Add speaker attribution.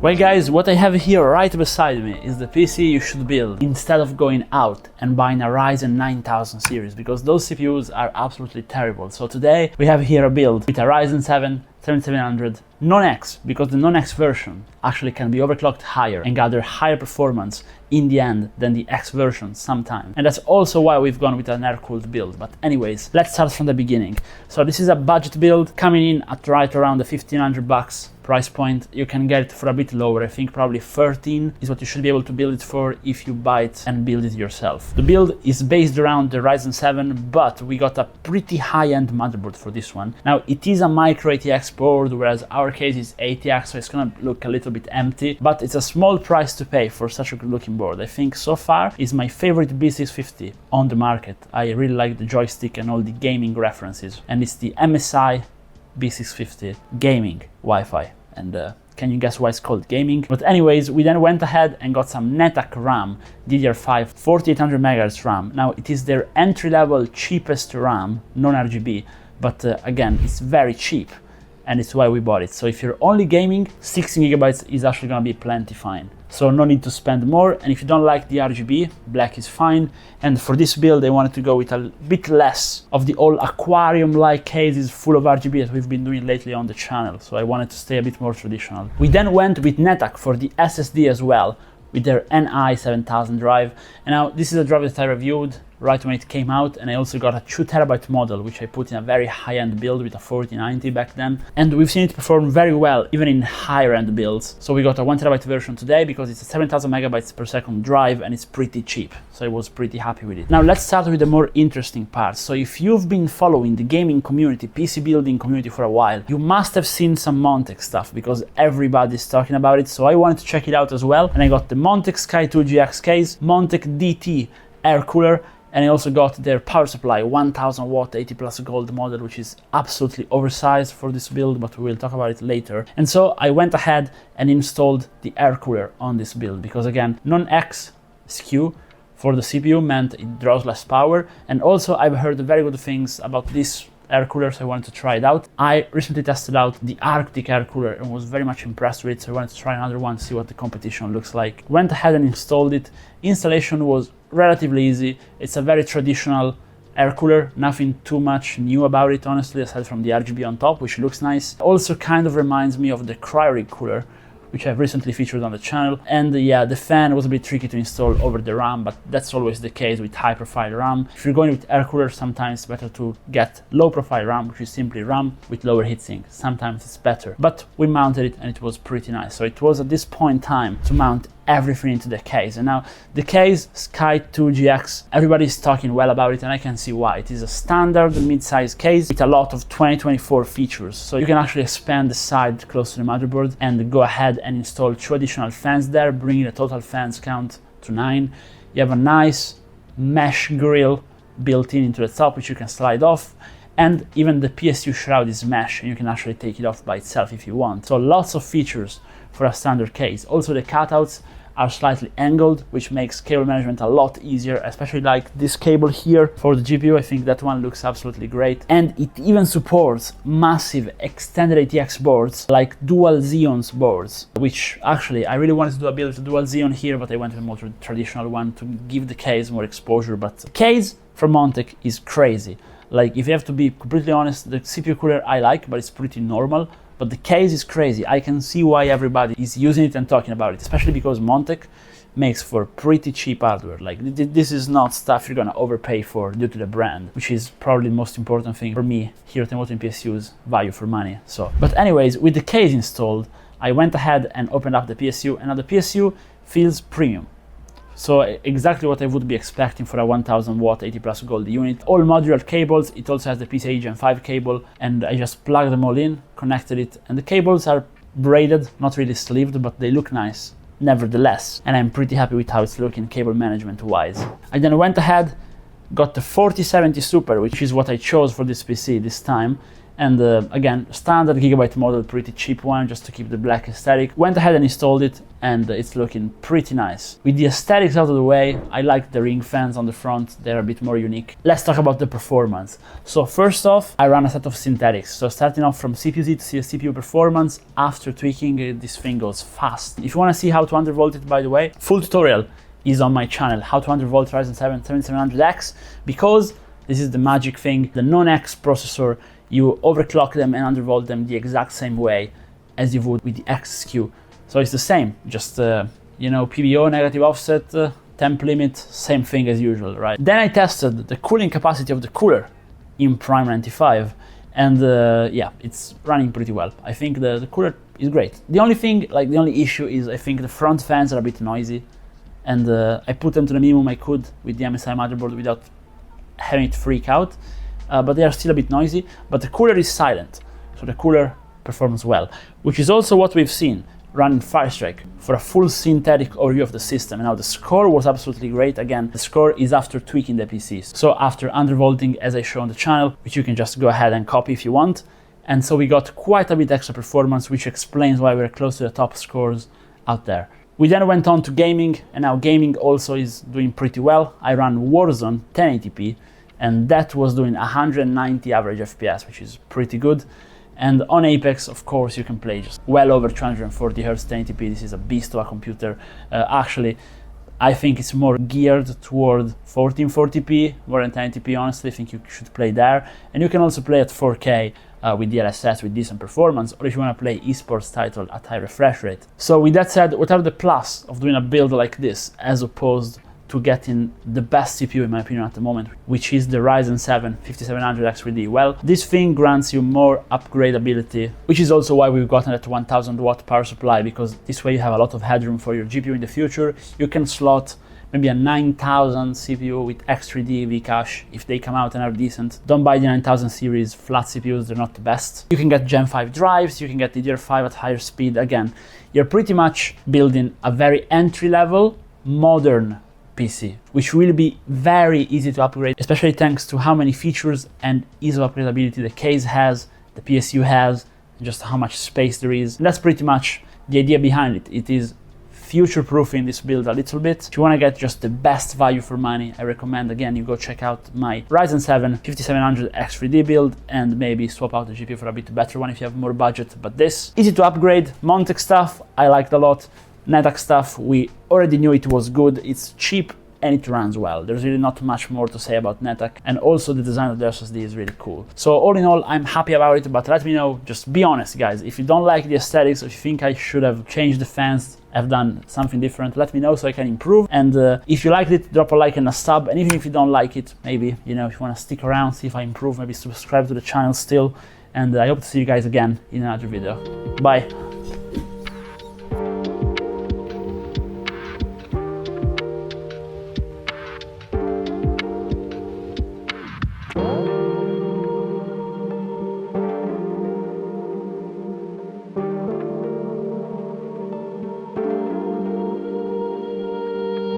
Speaker 1: Well guys, what I have here right beside me is the PC you should build instead of going out and buying a Ryzen 9000 series, because those CPUs are absolutely terrible. So today we have here a build with a Ryzen 7 7700 non-X, because the non-X version actually can be overclocked higher and gather higher performance in the end than the X version sometimes. And that's also why we've gone with an air-cooled build. But anyways, let's start from the beginning. So this is a budget build coming in at right around the $1,500 price point. You can get it for a bit lower. I think probably 13 is what you should be able to build it for if you buy it and build it yourself. The build is based around the Ryzen 7, but we got a pretty high-end motherboard for this one. Now it is a micro ATX board, whereas our case is ATX, so it's gonna look a little bit empty, but it's a small price to pay for such a good looking board. I think so far is my favorite B650 on the market. I really like the joystick and all the gaming references, and it's the MSI B650 gaming Wi-Fi. And can you guess why it's called gaming? But anyways, we then went ahead and got some Montech RAM, DDR5 4800 MHz RAM. Now it is their entry-level cheapest RAM, non-RGB, but again, it's very cheap, and it's why we bought it. So if you're only gaming, 16 GB is actually gonna be plenty fine. So no need to spend more, and if you don't like the RGB, black is fine. And for this build, I wanted to go with a bit less of the old aquarium-like cases full of RGB that we've been doing lately on the channel. So I wanted to stay a bit more traditional. We then went with Montech for the SSD as well, with their NI7000 drive. And now this is a drive that I reviewed right when it came out, and I also got a 2TB model, which I put in a very high-end build with a 4090 back then, and we've seen it perform very well even in higher-end builds. So we got a 1TB version today because it's a 7000 megabytes per second drive and it's pretty cheap, so I was pretty happy with it. Now let's start with the more interesting part. So if you've been following the gaming community, PC building community for a while, you must have seen some Montech stuff because everybody's talking about it, so I wanted to check it out as well. And I got the Montech Sky 2 GX case, Montech DT air cooler, and I also got their power supply, 1000 watt 80 plus gold model, which is absolutely oversized for this build, but we will talk about it later. And so I went ahead and installed the air cooler on this build because, again, non-X SKU for the CPU meant it draws less power, and also I've heard very good things about this air cooler, so I wanted to try it out. I recently tested out the Arctic air cooler and was very much impressed with it, so I wanted to try another one, see what the competition looks like. Went ahead and installed it. Installation was relatively easy. It's a very traditional air cooler, nothing too much new about it, honestly, aside from the RGB on top, which looks nice. Also kind of reminds me of the Cryorig cooler, which I've recently featured on the channel. And yeah, the fan was a bit tricky to install over the RAM, but that's always the case with high profile RAM. If you're going with air cooler, sometimes it's better to get low profile RAM, which is simply RAM with lower heatsink. Sometimes it's better, but we mounted it and it was pretty nice. So it was at this point in time to mount everything into the case. And now the case, Sky 2 GX, everybody's talking well about it, and I can see why. It is a standard mid-size case with a lot of 2024 features. So you can actually expand the side close to the motherboard and go ahead and install 2 additional fans there, bringing the total fans count to 9. You have a nice mesh grill built in into the top, which you can slide off. And even the PSU shroud is mesh, and you can actually take it off by itself if you want. So lots of features for a standard case. Also the cutouts are slightly angled, which makes cable management a lot easier, especially like this cable here for the GPU. I think that one looks absolutely great. And it even supports massive extended ATX boards like dual Xeons boards, which actually I really wanted to do a build with a dual Xeon here, but I went with a more traditional one to give the case more exposure. But the case from Montech is crazy. Like, if you have to be completely honest, the CPU cooler I like, but it's pretty normal. But the case is crazy. I can see why everybody is using it and talking about it, especially because Montech makes for pretty cheap hardware. Like, this is not stuff you're gonna overpay for due to the brand, which is probably the most important thing for me here at ImWateringPSUs, value for money. So, but anyways, with the case installed, I went ahead and opened up the PSU, and now the PSU feels premium. So exactly what I would be expecting for a 1000 watt 80 plus gold unit. All modular cables. It also has the PCIe Gen 5 cable, and I just plugged them all in, connected it, and the cables are braided, not really sleeved, but they look nice nevertheless, and I'm pretty happy with how it's looking cable management wise. I then went ahead, got the 4070 Super, which is what I chose for this PC this time, And again, standard Gigabyte model, pretty cheap one, just to keep the black aesthetic. Went ahead and installed it, and it's looking pretty nice. With the aesthetics out of the way, I like the ring fans on the front, they're a bit more unique. Let's talk about the performance. So first off, I run a set of synthetics. So starting off from CPU-Z to see the CPU performance, after tweaking, this thing goes fast. If you want to see how to undervolt it, by the way, full tutorial is on my channel, how to undervolt Ryzen 7 7700X, because this is the magic thing, the non-X processor, you overclock them and undervolt them the exact same way as you would with the X SKU. So it's the same, just you know, PBO, negative offset, temp limit, same thing as usual, right? Then I tested the cooling capacity of the cooler in Prime 95, and yeah, it's running pretty well. I think the cooler is great. The only thing, like the only issue is I think the front fans are a bit noisy, and I put them to the minimum I could with the MSI motherboard without having it freak out. But they are still a bit noisy, but the cooler is silent, so the cooler performs well, which is also what we've seen running Firestrike for a full synthetic overview of the system. And now the score was absolutely great. Again, the score is after tweaking the PCs, so after undervolting, as I show on the channel, which you can just go ahead and copy if you want. And so we got quite a bit extra performance, which explains why we're close to the top scores out there. We then went on to gaming, and now gaming also is doing pretty well. I ran Warzone 1080p, and that was doing 190 average FPS, which is pretty good. And on Apex, of course, you can play just well over 240 Hz 1080p. This is a beast of a computer. Actually, I think it's more geared toward 1440p more than 1080p. Honestly, I think you should play there. And you can also play at 4K with DLSS with decent performance, or if you want to play esports title at high refresh rate. So with that said, what are the plus of doing a build like this as opposed to getting the best CPU in my opinion at the moment, which is the Ryzen 7 5700X3D? Well, this thing grants you more upgradability, which is also why we've gotten that 1000 watt power supply, because this way you have a lot of headroom for your GPU in the future. You can slot maybe a 9000 CPU with X3D V-Cache if they come out and are decent. Don't buy the 9000 series flat CPUs, they're not the best. You can get Gen 5 drives, you can get DDR5 at higher speed. Again, you're pretty much building a very entry-level, modern PC, which will be very easy to upgrade, especially thanks to how many features and ease of upgradability the case has, the PSU has, and just how much space there is. And that's pretty much the idea behind it. It is future-proofing this build a little bit. If you want to get just the best value for money, I recommend, again, you go check out my Ryzen 7 5700X3D build and maybe swap out the GPU for a bit better one if you have more budget. But this, easy to upgrade. Montech stuff, I liked a lot. NetApp stuff, we already knew it was good. It's cheap and it runs well. There's really not much more to say about NetApp, and also the design of the SSD is really cool. So all in all, I'm happy about it, but let me know, just be honest guys, if you don't like the aesthetics, if you think I should have changed the fans, have done something different, let me know so I can improve. And if you liked it, drop a like and a sub, and even if you don't like it, maybe, you know, if you want to stick around, see if I improve, maybe subscribe to the channel still, and I hope to see you guys again in another video. Bye.